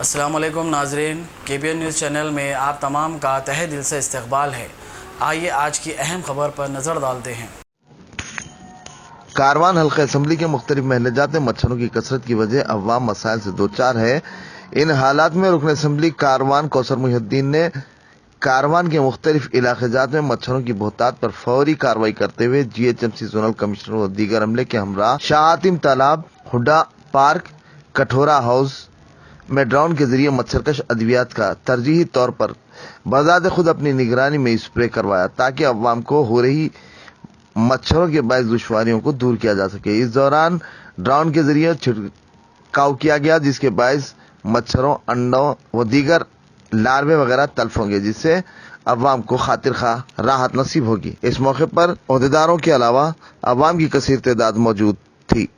अस्सलामुअलैकुम नाजरीन, KBN news channel में आप तमाम का तहे दिल से इस्तकबाल है। आइए आज की अहम खबर पर नज़र डालते हैं। कारवान हल्का असम्बली के मुख्तलिफ महलजात में मच्छरों की कसरत की वजह अवाम मसाइल से दो चार है। इन हालात में रुकन असम्बली कारवान कौसर मुहिद्दीन ने कारवान के मुख्तलिफ इलाकेजात में मच्छरों की बहुतात पर फौरी कार्रवाई करते हुए GHMC जोनल कमिश्नर और दीगर अमले के हमरा शाह आतिम तालाब, हुडा पार्क, कठोरा हाउस में ड्रोन के जरिए मच्छरकश अद्वियात का तरजीही तौर पर बजाते खुद अपनी निगरानी में स्प्रे करवाया ताकि अवाम को हो रही मच्छरों के बायस दुश्वारियों को दूर किया जा सके। इस दौरान ड्रोन के जरिए छिड़काव किया गया जिसके बायस मच्छरों, अंडों व दीगर लार्वे वगैरह तल्फ होंगे, जिससे अवाम को खातिर खा राहत नसीब होगी। इस मौके पर ओहदेदारों के अलावा अवाम की कसीर तादाद मौजूद थी।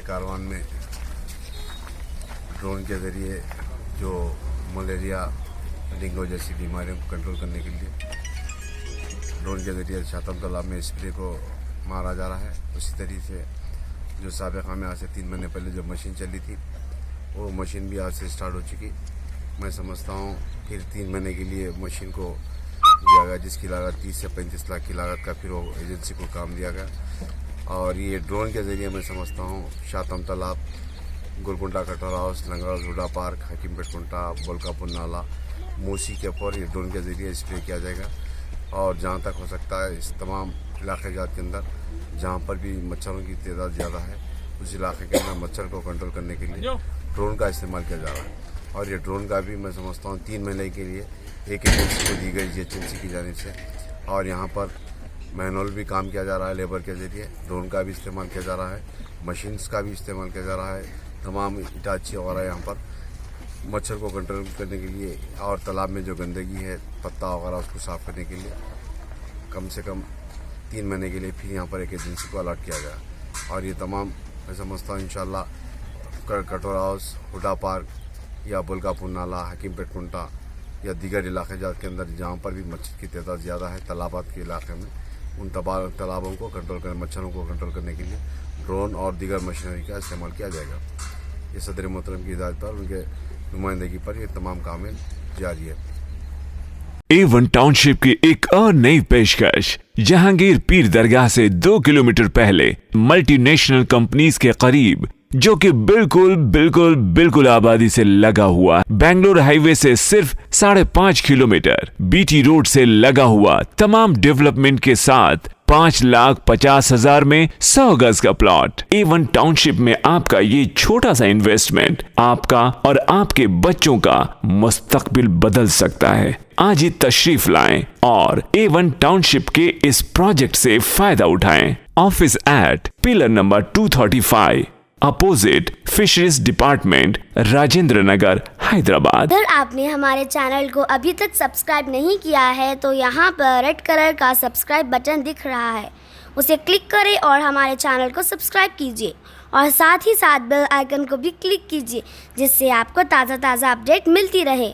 कारवान में ड्रोन के ज़रिए जो मलेरिया डेंगू जैसी बीमारियों को कंट्रोल करने के लिए ड्रोन के ज़रिए शातम तालाब में स्प्रे को मारा जा रहा है। उसी तरीके से जो साबिक़ा में आज से 3 महीने पहले जो मशीन चली थी वो मशीन भी आज से स्टार्ट हो चुकी। मैं समझता हूँ फिर 3 महीने के लिए मशीन को दिया गया, जिसकी लागत 30 से 35 लाख की लागत का फिर वो एजेंसी को काम दिया गया। और ये ड्रोन के ज़रिए मैं समझता हूँ शातम तालाब, गोलकुंडा कटोरा हाउस, लंगड़ा हुडा पार्क, हकीमपेट कुंटा, बोलकापुर नाला, मूसी के ऊपर ये ड्रोन के ज़रिए स्प्रे किया जाएगा। और जहाँ तक हो सकता है इस तमाम इलाके जात के अंदर जहाँ पर भी मच्छरों की तादाद ज़्यादा है उस इलाके के अंदर मच्छर को कंट्रोल करने के लिए ड्रोन का इस्तेमाल किया जा रहा है। और ये ड्रोन का भी मैं समझता हूँ 3 महीने के लिए एक एजेंसी को दी गई GHMC की जानिब से। और यहाँ पर मैनुअल भी काम किया जा रहा है लेबर के ज़रिए, ड्रोन का भी इस्तेमाल किया जा रहा है, मशीन्स का भी इस्तेमाल किया जा रहा है। तमाम इटाची वगैरह यहाँ पर मच्छर को कंट्रोल करने के लिए और तालाब में जो गंदगी है पत्ता वगैरह उसको साफ़ करने के लिए कम से कम 3 महीने के लिए फिर यहाँ पर एक एजेंसी को अलर्ट किया गया। और ये तमाम मैं समझता हूँ इंशाल्लाह कटोरा हाउस, हुडा पार्क या बुलकापुर नाला, हकीमपेट कुंटा या दीगर इलाके जात के अंदर जहाँ पर भी मच्छर की तादाद ज़्यादा है तालाबात के इलाके में उन तालाबों को कंट्रोल करने, मच्छरों को कंट्रोल करने के लिए ड्रोन और दीगर मशीनरी का इस्तेमाल किया जाएगा। ये सदर मोहतरम की हिदायत पर, उनके नुमाइंदगी पर ये तमाम काम जारी है। A1 टाउनशिप की एक और नई पेशकश जहांगीर पीर दरगाह से 2 किलोमीटर पहले मल्टीनेशनल कंपनीज के करीब, जो कि बिल्कुल आबादी से लगा हुआ, बेंगलोर हाईवे से सिर्फ 5.5 किलोमीटर, BT रोड से लगा हुआ, तमाम डेवलपमेंट के साथ 5,50,000 में 100 गज का प्लॉट। A1 टाउनशिप में आपका ये छोटा सा इन्वेस्टमेंट आपका और आपके बच्चों का मुस्तकबिल बदल सकता है। आज ही तशरीफ लाएं और A1 टाउनशिप के इस प्रोजेक्ट से फायदा उठाएं। Office at pillar number 235 opposite fisheries department, Rajendra Nagar, Hyderabad. अगर आपने हमारे चैनल को अभी तक सब्सक्राइब नहीं किया है तो यहाँ पर रेड कलर का सब्सक्राइब बटन दिख रहा है, उसे क्लिक करें और हमारे चैनल को सब्सक्राइब कीजिए और साथ ही साथ बेल आइकन को भी क्लिक कीजिए, जिससे आपको ताज़ा अपडेट मिलती रहे।